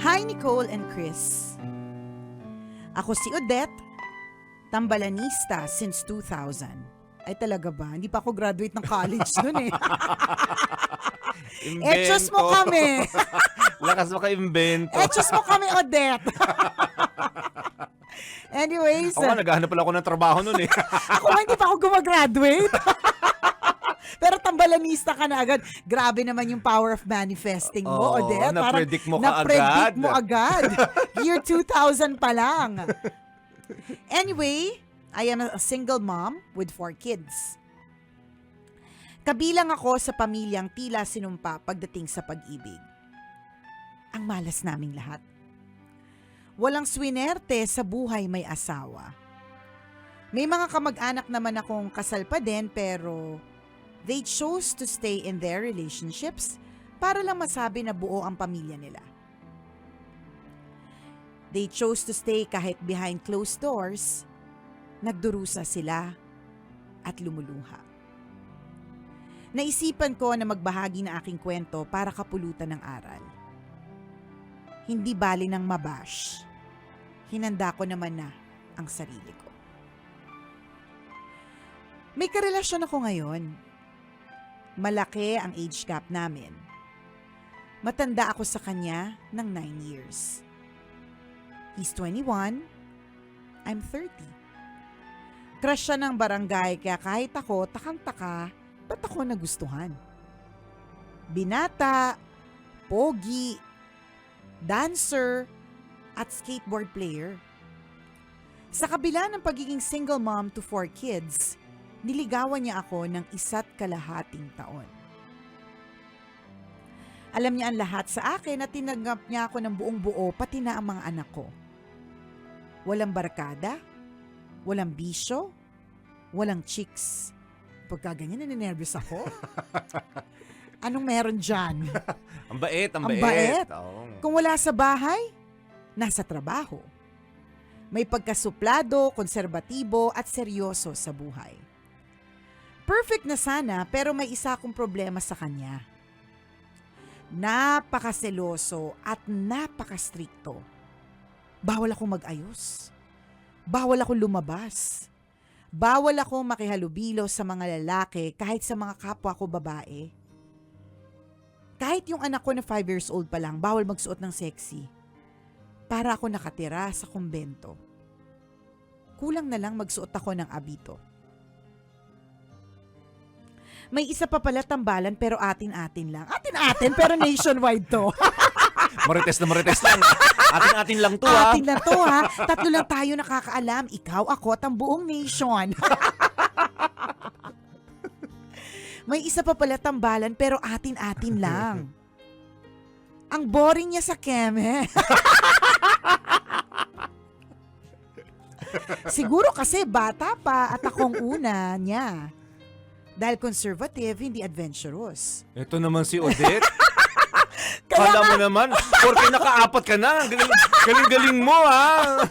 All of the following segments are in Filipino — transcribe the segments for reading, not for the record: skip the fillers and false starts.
Hi Nicole and Chris. Ako si Odette, tambalanista since 2000. Ay talaga ba? Hindi pa ako graduate ng college nun eh. Etchos mo kami. Lakas mo ka-invento. Etchos mo kami, Odette. Anyways. Ako nga, naghahanap pala ako ng trabaho nun eh. Ako nga, hindi pa ako gumagraduate. Pero tambalanista ka na agad. Grabe naman yung power of manifesting mo, Odette. Na-predict mo ka na-predict agad. mo agad. Year 2000 pa lang. Anyway, I am a single mom with 4 kids. Kabilang ako sa pamilyang tila sinumpa pagdating sa pag-ibig. Ang malas naming lahat. Walang swinerte sa buhay may asawa. May mga kamag-anak naman akong kasal pa din pero they chose to stay in their relationships para lang masabi na buo ang pamilya nila. They chose to stay kahit behind closed doors, nagdurusa sila at lumuluha. Naisipan ko na magbahagi ng aking kwento para kapulutan ng aral. Hindi bali ng mabash. Hinanda ko naman na ang sarili ko. May karelasyon ako ngayon. Malaki ang age gap namin. Matanda ako sa kanya ng 9 years. He's 21, I'm 30. Crush siya ng barangay kaya kahit ako, takang-taka, ba't ako nagustuhan? Binata, pogi, dancer, at skateboard player. Sa kabila ng pagiging single mom to 4 kids, niligawan niya ako ng 1.5 taon. Alam niya ang lahat sa akin at tinanggap niya ako ng buong buo pati na ang mga anak ko. Walang barkada, walang bisyo, walang chicks. Pagka ganyan, naninervous ako. Anong meron dyan? Ang bait, ang Ang bait. bait. Kung wala sa bahay, nasa trabaho. May pagkasuplado, konserbatibo at seryoso sa buhay. Perfect na sana pero may isa akong problema sa kanya. Napakaseloso at napakastrikto. Bawal akong mag-ayos. Bawal akong lumabas. Bawal akong makihalubilo sa mga lalaki kahit sa mga kapwa ko babae. Kahit yung anak ko na 5 years old pa lang, bawal magsuot ng sexy. Para ako nakatira sa kumbento. Kulang na lang magsuot ako ng abito. May isa pa pala tambalan pero atin-atin lang. Atin-atin pero nationwide to. Marites na marites lang. Atin-atin lang to ha. Atin lang to ha. 3 lang tayo nakakaalam. Ikaw, ako at ang buong nation. May isa pa pala tambalan pero atin-atin lang. Ang boring niya sa keme. Siguro kasi bata pa at akong una niya. Dahil conservative, hindi adventurous. Ito naman si Odette. Kala mo naman, porque naka-4 ka na. Galing-galing mo ha.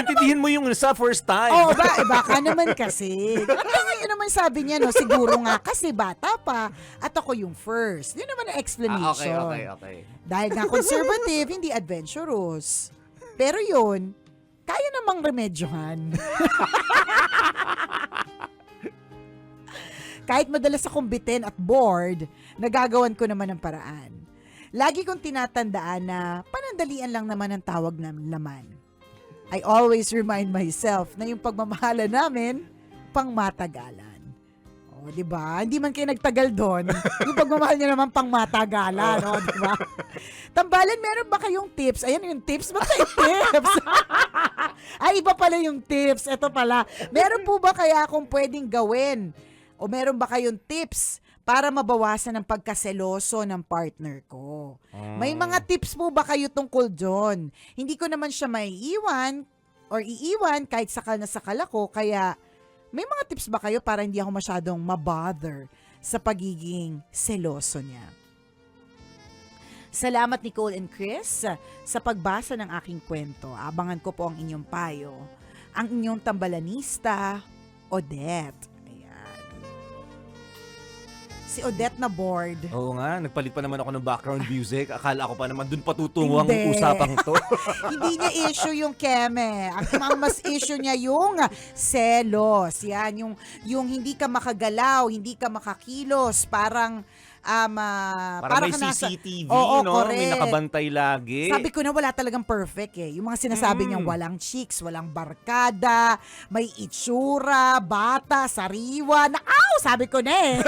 Intindihin mo yung sa first time. Oo, baka naman kasi. Ngayon naman sabi niya, no, siguro nga kasi bata pa at ako yung first. Yun naman ang explanation. Okay. Dahil nga conservative, hindi adventurous. Pero yun, kaya namang remedyohan. Kahit madalas akong bitin at bored, nagagawan ko naman ng paraan. Lagi kong tinatandaan na panandalian lang naman ang tawag ng laman. I always remind myself na yung pagmamahala namin, pangmatagalan. O, di ba? Hindi man kayo nagtagal doon. Yung pagmamahal niya naman pangmatagalan, o, di ba? Tambalan, meron ba kayong tips? Ayan yung tips. Ba't kayo tips? Ay, iba pala yung tips. Ito pala. Meron po ba kaya akong pwedeng gawin? O meron ba kayong tips para mabawasan ang pagkaseloso ng partner ko? May mga tips po ba kayo tungkol doon? Hindi ko naman siya maiiwan or iiwan kahit sakal na sakal ako, kaya may mga tips ba kayo para hindi ako masyadong mabother sa pagiging seloso niya? Salamat Nicole and Chris sa pagbasa ng aking kwento. Abangan ko po ang inyong payo. Ang inyong tambalanista, Odette. si Odette na bored. Oo nga, nagpalit pa naman ako ng background music. Akala ko pa naman dun patutungo ang Hindi. usapang to. Hindi niya issue yung keme. Ang mas issue niya yung selos. Yan, yung hindi ka makagalaw, hindi ka makakilos, parang Para may ka nasa- CCTV, Oo, no? correct. May nakabantay lagi. Sabi ko na wala talagang perfect eh. Yung mga sinasabi niyang walang chicks, walang barkada, may itsura, bata, sariwa. Sabi ko na eh.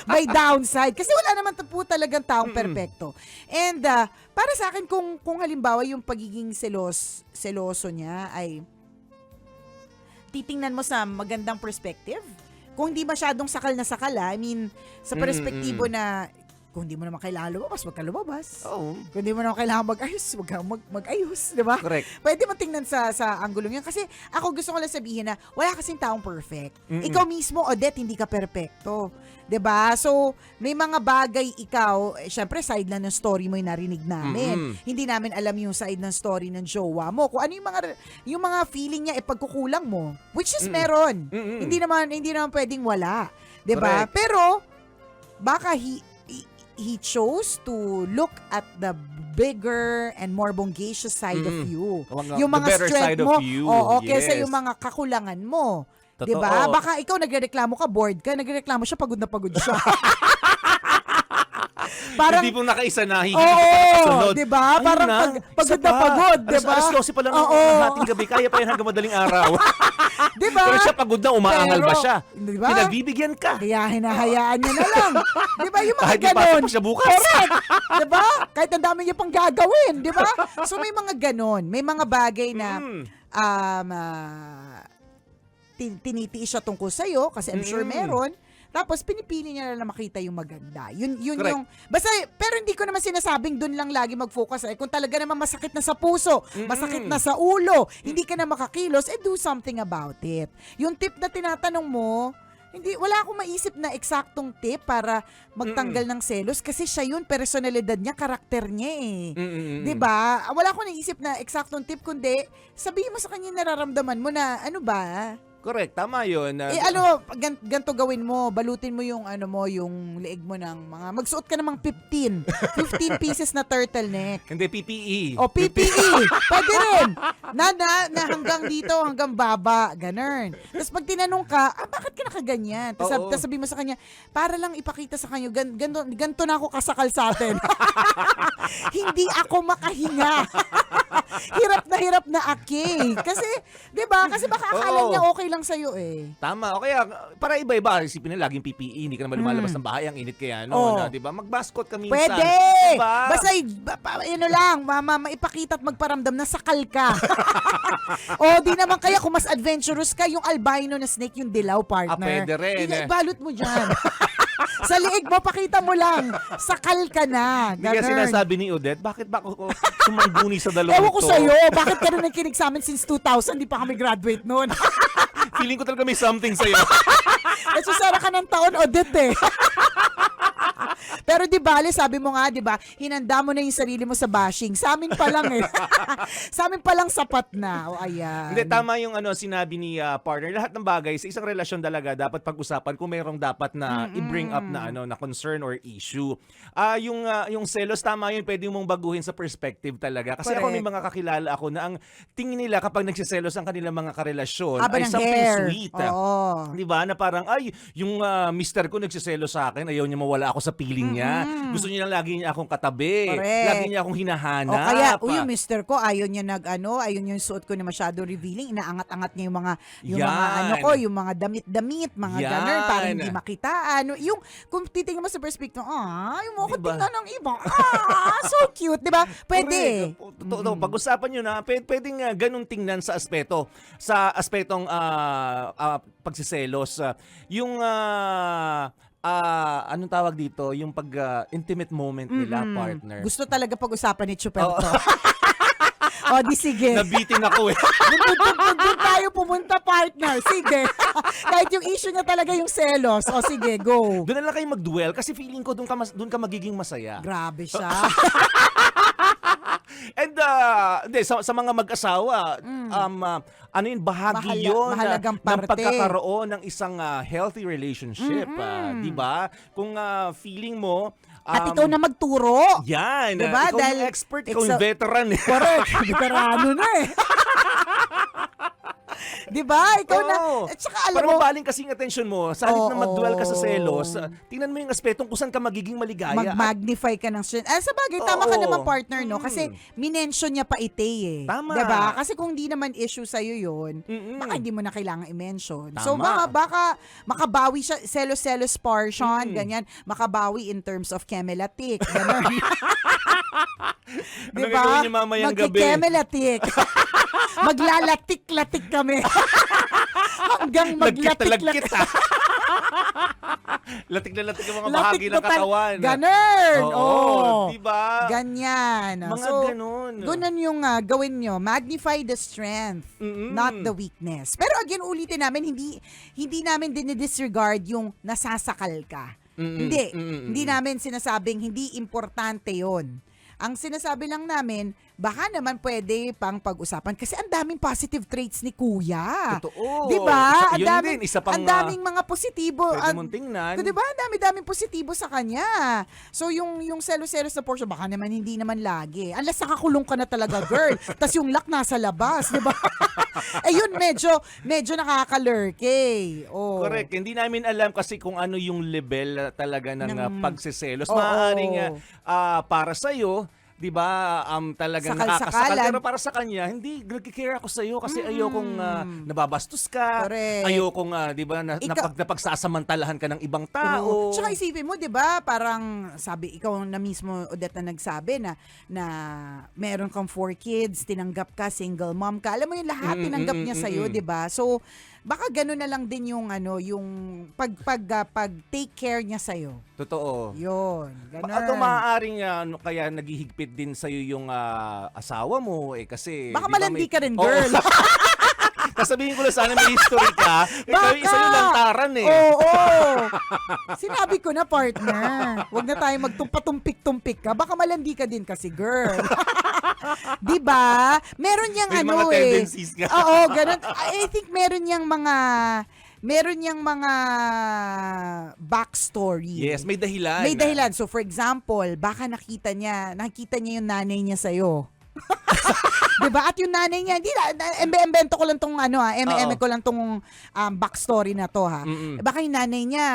May downside. Kasi wala naman po talagang taong perfecto. And para sa akin, kung halimbawa yung pagiging seloso niya ay titingnan mo sa magandang perspective. Kung hindi masyadong sakal na sakal, I mean, sa perspektibo na kung hindi mo naman kailangan lumabas, wag ka lumabas. Oo. Kung hindi mo naman kailangan mag-ayos, wag ka mag-ayos, di ba? Correct. Pwede mo tingnan sa anggulong yan. Kasi ako gusto ko lang sabihin na wala kasing taong perfect. Ikaw mismo, Odette, hindi ka perfecto. 'Di ba? So, may mga bagay ikaw, syempre side lang ng story mo yung narinig namin. Hindi namin alam yung side ng story ng jowa mo. Kung ano yung mga feeling niya pagkukulang mo, which is meron. Hindi naman pwedeng wala, 'di ba? Correct. Pero baka he chose to look at the bigger and more bongacious side of you. Yung The mga better strength side of mo, you. oo, kesa Yes. yung mga kakulangan mo. Totoo. 'Di ba? Baka ikaw nagrereklamo ka, bored ka, nagrereklamo siya, pagod na pagod siya. Parang Hindi po nakaisa na higit oo, 'di ba? Ayun Parang na, pagod isa na pa. pagod, 'di ba? Alas 12 pa lang Oo. ng hating gabi, kaya pa yan hanggang madaling araw. 'Di ba? Pero siya pagod na, umaangal ba Pero, siya? 'di ba? Pinagbibigyan ka. Kaya hinahayaan niya na lang. 'Di ba? Yung mga Kahit ipasok ganon. mo siya bukas. Correct. 'Di ba? Kahit ang dami niya pang gagawin, 'di ba? So may mga ganon. May mga bagay na tinitiis siya tungkol sa'yo kasi I'm sure meron. Tapos pinipili niya na makita yung maganda. Yun Correct. yung basta pero hindi ko naman sinasabing doon lang lagi mag-focus. Kung talaga naman masakit na sa puso, masakit na sa ulo, hindi ka na makakilos, do something about it. Yung tip na tinatanong mo, wala akong maisip na eksaktong tip para magtanggal ng selos kasi siya yun, personalidad niya, karakter niya eh. 'Di ba? Wala akong naisip na eksaktong tip kundi sabihin mo sa kanya yung nararamdaman mo na ano ba? Correct, tama yun. Ganto gawin mo, balutin mo yung yung leeg mo ng mga magsuot ka namang 15 pieces na turtleneck. Hindi, PPE. O PPE, pwede rin. Na hanggang dito, hanggang baba, ganun. Tapos pag tinanong ka, bakit ka nakaganyan? Oo. Tapos sabi mo sa kanya, para lang ipakita sa kanya, ganto na ako kasakal sa atin. Hindi ako makahinga. Hirap na aki. Kasi, di ba? Kasi baka akala niya okay lang sa'yo eh. Tama. O kaya, para iba-iba, isipin na laging PPE, hindi ka naman lumalabas ng bahay, ang init kaya, no? Oo. Di ba? Mag-mascot ka minsan. Pwede! Diba? Basta, lang, maipakita at magparamdam na sakal ka. O, di naman kaya kung mas adventurous ka, yung albino na snake, yung dilaw partner. Pwede rin. Ibalot mo dyan. Sa liig mo, pakita mo lang. Sakal ka na. Hindi kaya Ganun. sinasabi ni Odette, bakit ba ako sumangguni sa dalawang Ewan ko to? sa'yo, bakit ka rin nakinig sa amin since 2000, di pa kami graduate noon. Feeling ko talaga may something sa'yo. At susara ka ng taon, Odette eh. Pero di bale, sabi mo nga, di ba, hinanda mo na yung sarili mo sa bashing. Sa amin pa lang eh. Sa amin pa lang sapat na. O ayan. Hindi, tama yung sinabi ni partner. Lahat ng bagay sa isang relasyon talaga dapat pag-usapan kung mayroong dapat na i-bring up na na concern or issue. Yung selos, tama yun, pwede mong baguhin sa perspective talaga. Kasi ako may mga kakilala ako na ang tingin nila kapag nagsiselos ang kanilang mga karelasyon Haba ay ng something hair. sweet. Oo. Di ba? Na parang, yung mister ko nagsiselos sa akin, ayaw niya mawala ako sa piling niya. Gusto niya lang lagi niya akong katabi. Correct. Lagi niya akong hinahanap. O kaya, yung mister ko, ayaw niya ayaw niya yung suot ko na masyado revealing. Inaangat-angat niya yung mga Yan. yung mga damit-damit, mga Yan. ganun, para hindi makitaan. Yung, kung titingnan mo sa perspective, yung mga Diba? tingnan ng iba. So cute, di ba? Pwede. Totoo, pag-usapan nyo na, pwedeng ganun tingnan sa aspetong pagsiselos. Yung anong tawag dito? Yung intimate moment nila, partner. Gusto talaga pag-usapan ni Chupel to. O, di sige. Nabitin ako eh. Doon tayo pumunta, partner. Sige. Kahit yung issue niya talaga yung selos. O, sige, go. Doon na lang kayo mag-duel kasi feeling ko doon ka magiging masaya. Grabe siya. And hindi, sa mga mag-asawa, ano yun, bahagi yun mahalagang ng parte. pagkakaroon ng isang healthy relationship. Di ba? Kung feeling mo, At ikaw na magturo. yan, Diba? ikaw Dahil yung expert, ikaw yung veteran. Correct. Veterano na eh. Diba? Ikaw na. Oo. At saka alam Para mo, mabaling kasing attention mo, sa halip na mag-dwell ka sa Oo. selos, tingnan mo yung aspetong kung saan ka magiging maligaya. mag-magnify ka ng strength. Sa bagay, tama ka Oo. naman partner, no? Kasi minention niya pa ite eh. Tama. Diba? Kasi kung di naman issue sa'yo yun, Mm-mm. baka hindi mo na kailangan i-mention. Tama. So baka makabawi siya, selos-selos portion, ganyan. Makabawi in terms of kemelatik. Ganun. Anong gagawin niyo mamayang gabi? Magkikemelatik. Maglalatik-latik kami. Hanggang maglatik-latik. Latik na latik ang mga bahagi ng katawan. Ganun. Oo, diba? Ganyan. Mga ganun. Ganun yung gawin nyo. Magnify the strength, not the weakness. Pero again, ulitin namin, hindi namin dinidisregard yung nasasakal ka. Hindi namin sinasabing hindi importante yon. Ang sinasabi lang namin, baka naman pwede pang pag-usapan kasi ang daming positive traits ni Kuya. Totoo. Di ba? Yun din, isa pang, ang daming mga positibo. pwede mong tingnan. Di ba? Ang daming positibo sa kanya. So, yung selos-selos na portion, baka naman hindi naman lagi. Unless nakakulong ka na talaga, girl. Tapos yung lock nasa labas, di ba? Eh yun, medyo nakakalurke. Oh. Correct. Hindi namin alam kasi kung ano yung level talaga ng pagsiselos. Oo. Maaaring para sa'yo, di ba, talagang Sakal-sakalan. nakakasakal. Pero para sa kanya, hindi, nag-care ako sa'yo kasi ayokong nababastos ka. Correct. Ayokong, di ba, napagsasamantalahan ka ng ibang tao. Tsaka isipin mo, 'di ba? Parang sabi ikaw na mismo Odette na nagsabi na meron kang 4 kids, tinanggap ka, single mom ka. Alam mo yung lahat tinanggap niya sa iyo, 'di ba? So baka gano'n na lang din yung yung pag take care niya sa iyo. Totoo. 'Yun, ganun. At maaaring kaya naghihigpit din sa'yo yung asawa mo kasi Baka di ba, malandi ka rin, Oo. girl. Sasabihin ko na sana may history ka. Ikaw yung isa yung lantaran eh. Oo. Sinabi ko na, partner. Huwag na tayo magtumpatumpik-tumpik ka. Baka malandi ka din kasi, girl. Di ba? Meron niyang May ano mga eh. tendencies ka. Oo, ganun. I think meron niyang mga backstory. Yes, may dahilan. May dahilan. So, for example, baka nakita niya yung nanay niya sa'yo. Diba? At yung nanay niya, hindi na, embento ko lang tong ko lang tong backstory na to ha. Baka yung nanay niya,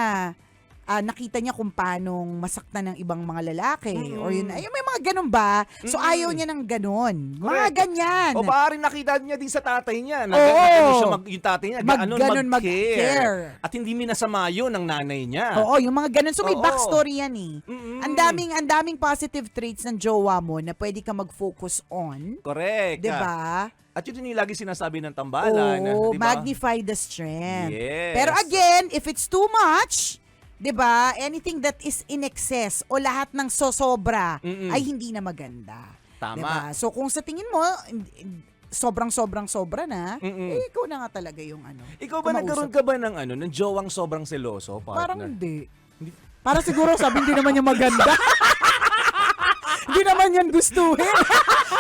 nakita niya kung paano masaktan ng ibang mga lalaki. Or yun, ay, may mga ganun ba? So, ayaw niya ng ganun. Mga Correct. ganyan. O maaaring nakita niya din sa tatay niya. Oo. Siya yung tatay niya, Ganun mag-care. mag-care. At hindi minasama yun ng nanay niya. Oo, yung mga ganun. So, may Oo. backstory yan eh. Mm-mm. Ang daming positive traits ng jowa mo na pwede ka mag-focus on. Correct. Diba? At yun yung lagi sinasabi ng tambalan. Oo, diba? magnify the strength. Yes. Pero again, if it's too much, 'di ba? Anything that is in excess o lahat ng sosobra ay hindi na maganda. Tama. 'Di ba? So kung sa tingin mo sobrang sobra na, ikaw na nga talaga yung Ikaw ba nagkaroon ka ba ng jowang sobrang seloso, partner? Parang hindi. Para siguro sabi hindi naman niya maganda. Hindi naman yan gustuhin.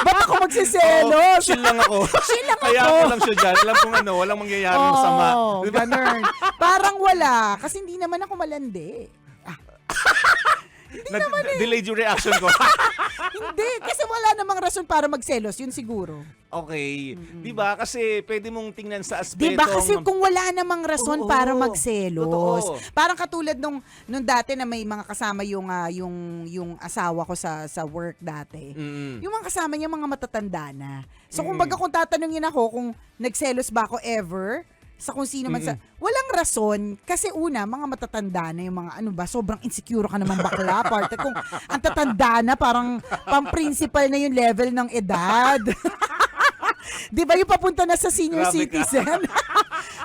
Ba't ako magsiselos? Chill lang ako. Chill lang Kaya ako. ako lang siya dyan. Alam kong walang mangyayaring sama. Diba? Ganun. Parang wala. Kasi hindi naman ako malandi. Delayed yung reaction ko. Hindi. Kasi wala namang rason para magselos. Yun siguro. Okay. Diba? Kasi pwede mong tingnan sa aspetong... Diba? Kasi kung wala namang rason Oo. para magselos. Totoo. Parang katulad nung dati na may mga kasama yung asawa ko sa work dati. Yung mga kasama niya mga matatanda na. So kumbaga kung tatanungin ako kung nagselos ba ako ever, sa kung sino man walang rason kasi una mga matatanda na yung mga sobrang insecure ka naman bakla part kung ang tatanda na parang pang-principal na yung level ng edad. 'Di ba yung papunta na sa senior Grabe ka. citizen?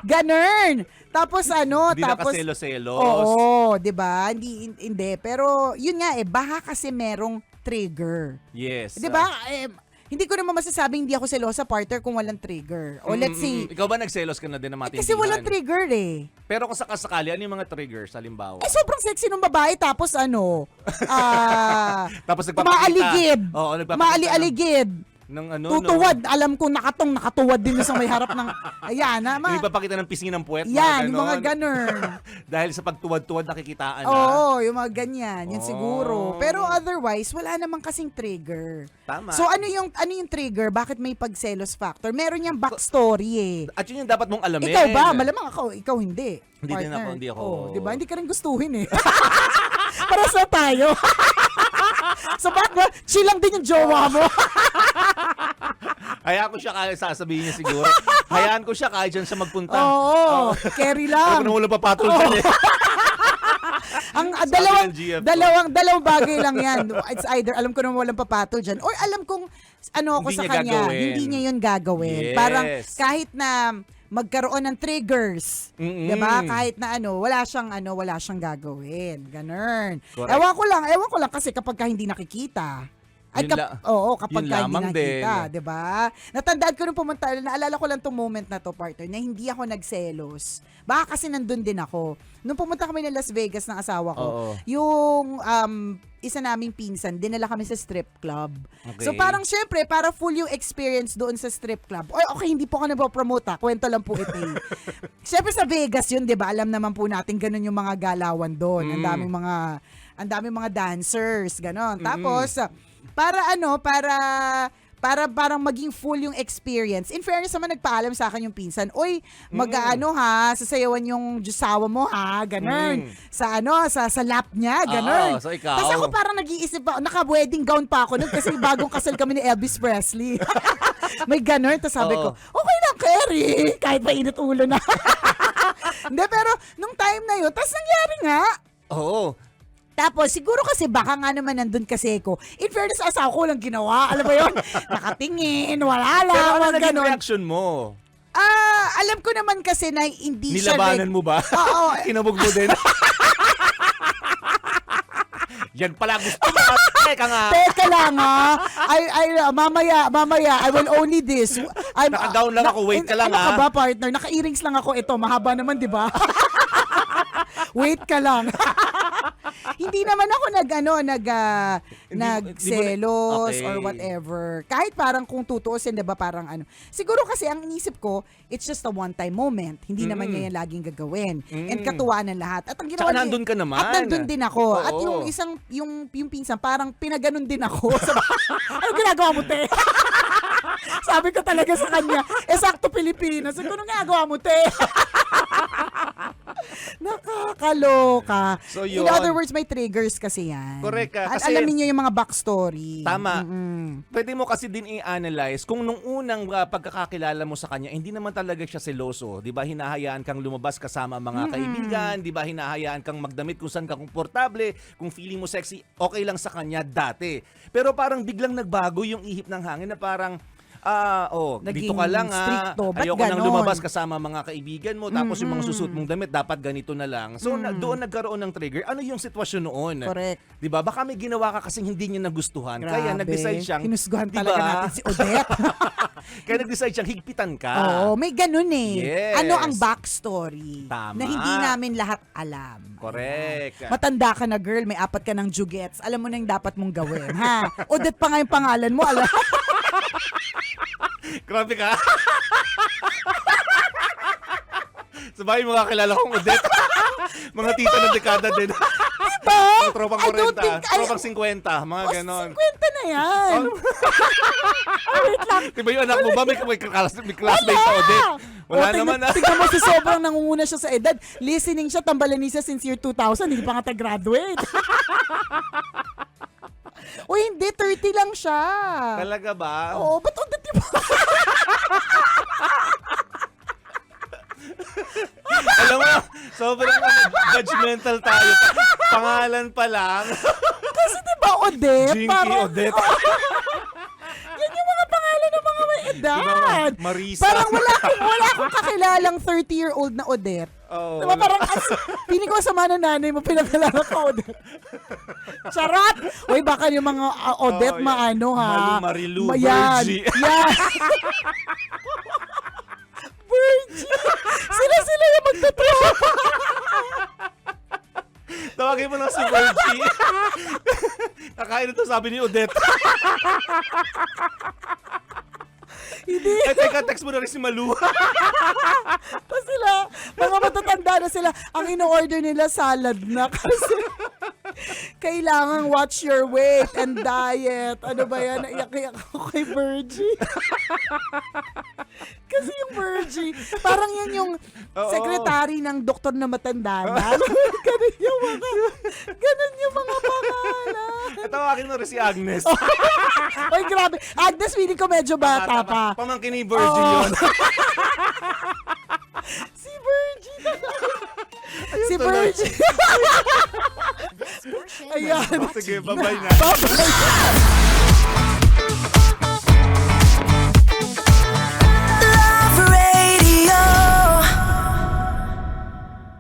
Ganun. Tapos Hindi tapos nakaselos-selos. Oo, 'di ba? Hindi pero yun nga baka kasi merong trigger. Yes. 'Di ba? Hindi ko naman masasabing hindi ako selosa, partner, kung walang trigger. O let's say, Ikaw ba nagselos ka na din na matindihan? kasi walang trigger eh. Pero kung sakasakali, ano yung mga triggers, halimbawa? Sobrang sexy ng babae, tapos Tapos nagpapakita. umaaligid. Oo, nagpapakita. Umaali-aligid. Ng ano, Tutuwad. Alam ko nakatuwad din sa may harap ng, ayan, Yung ipapakita ng pisngi ng puwet. yan, yung mga ganun. Dahil sa pagtuwad-tuwad nakikitaan na. Oo, yung mga ganyan, yun Oh. siguro. Pero otherwise, wala namang kasing trigger. Tama. So ano yung trigger? Bakit may pagselos factor? Meron yung backstory eh. At yun yung dapat mong alamin. Ikaw ba? Malamang ikaw hindi. Hindi din Partner. ako, hindi ako. Oh, di ba? Hindi ka rin gustuhin eh. Para sa tayo. Sa background, chill lang din yung jowa mo. Hayaan ko siya kahit sasabihin niya siguro. Hayaan ko siya kahit dyan siya magpunta. Oo, carry lang. Ako na wala papatol dyan eh. Ang Sabi ng GF ko. dalawang bagay lang yan. It's either alam ko na walang papatol dyan or alam kong ano ako Hindi sa niya kanya, gagawin. hindi niya yun gagawin. Yes. Parang kahit na magkaroon ng triggers, Mm-mm. 'di ba? Kahit na wala siyang gagawin. Ganun. Correct. Ewan ko lang kasi kapag ka hindi nakikita. Ay, Yun kapag yun ka hindi lamang nakita, din. 'di ba? Natandaan ko nung pumunta, naalala ko lang tong moment na to, partner, na hindi ako nagselos. Baka kasi nandun din ako. Nung pumunta kami ng Las Vegas ng asawa ko, Oo. yung isa naming pinsan, dinala kami sa strip club. Okay. So parang syempre, para full yung experience doon sa strip club. Oy, okay, hindi po ako nagpo-promote kwento lang po ito. Syempre sa Vegas yun, 'di ba? Alam naman po natin ganun yung mga galawan doon. Ang daming mga dancers, ganon. Tapos para parang maging full yung experience. In fairness naman, nagpaalam sa akin yung pinsan, oy, sasayawan yung jusawa mo ha, ganun. Sa lap niya, ganun. Oo, so ikaw? Tapos ako parang nag-iisip pa, naka-wedding gown pa ako nun kasi bagong kasal kami ni Elvis Presley. May ganun. Tapos sabi ko, okay lang, Kerry, kahit mainit ulo na. Hindi, pero nung time na yun, tapos nangyari nga. Oo. Tapos, siguro kasi baka nga naman nandun kasi ko. In fairness, asawa ko lang ginawa. Alam mo yun? Nakatingin, wala lang. Pero ano mga naging ganun. reaction mo? Alam ko naman kasi na hindi Nilabanan mo ba? Oo. Kinabog mo din? Yan pala gusto mo. Teka nga. Teka lang mamaya, I will only this. Naka-gown lang ako, wait ka lang, Ano ka ba, partner? Naka-earrings lang ako. Ito, mahaba naman, di ba? Wait ka lang. Hindi naman ako nagselos okay. or whatever. Kahit parang kung tutuusin, 'di ba, parang Siguro kasi ang inisip ko, it's just a one-time moment. Hindi naman niya yan laging gagawin. And katuwaan ng lahat. At ang ginawa Tsaka nandun ka naman. At nandun din ako. Oo. At yung pinsan, parang pinaganon din ako. Ano ginagawa mo, te? Sabi ko talaga sa kanya, sakto Pilipinas. Ano ginagawa mo, te? Nakakaloka. So, In yun. other words, may triggers kasi yan. Correct ka. At Kasi- alamin nyo yung mga backstory. Tama. Mm-mm. Pwede mo kasi din i-analyze kung nung unang pagkakakilala mo sa kanya, hindi naman talaga siya seloso. Di ba, hinahayaan kang lumabas kasama mga kaibigan, di ba, hinahayaan kang magdamit kung saan ka komportable, kung feeling mo sexy, okay lang sa kanya dati. Pero parang biglang nagbago yung ihip ng hangin na parang, dito ka lang stricto. Ba't ayoko nang ganon? lumabas kasama mga kaibigan mo, tapos yung mga susuot mong damit, dapat ganito na lang. So, doon nagkaroon ng trigger. Ano yung sitwasyon noon? Correct. Di ba? Baka may ginawa ka kasing hindi niya nagustuhan. Kaya Grabe. nag-decide siyang, Hinusgahan di talaga ba? natin si Odette. Kaya nag-decide siyang higpitan ka. Oo, may ganun eh. Yes. Ano ang backstory? Tama. Na hindi namin lahat alam. Correct. Matanda ka na, girl, may 4 ka ng jugets. Alam mo na yung dapat mong gawin, ha? Odette pa nga yung pangalan mo, alam. Grabe ka. Sabay mga kilala kong Odette. Mga tita ng dekada din. Diba? Mga tropang I don't 40, think tropang 50, mga ganon. 50 na yan. Wait lang. Diba yung anak mo ba may classmate sa Odette? Wala naman ah. Tingnan mo si sobrang nangunguna siya sa edad. Listening siya, tambalanisa since year 2000. Hindi pa nga graduate. O hindi, 30 lang siya. Talaga ba? Oo, ba't Odette yung Alam mo, sobrang judgmental tayo. Pangalan pa lang. Kasi diba Odette? Jinky Odette. Yan yung mga pangalan ng mga may edad. Diba, Marisa. Parang wala akong kakilalang 30-year-old na Odette. Oh, Diba parang piling ko sama ng nanay mo pinakilala ka Odette. Charot! Uy, baka yung mga Odette Oh, maano ha. Marilu, Yan. Virgie. Yan. Virgie. Sila yung magtatropa. Tawagin mo lang si Virgie. Nakain ito sabi ni Odette. Hindi. Ay, teka, text mo na rin si Malu. Tapos sila, mga matatanda na sila, ang ino-order nila salad na kasi kailangan watch your weight and diet. Ano ba yan? Naiyak-iyak ako kay Virgie. Kasi yung Virgie, parang yan yung Oo. secretary ng doktor na matanda na. Ganun yung mga pangalan. Tawagin mo rin si Agnes. Oy, grabe. Agnes, feeling ko medyo bata pa. Pamangkin ni Virgin Oo. yun. Si Virgie. Si tuloy. Virgie. Ayan. Sige, bye-bye na. Bye-bye.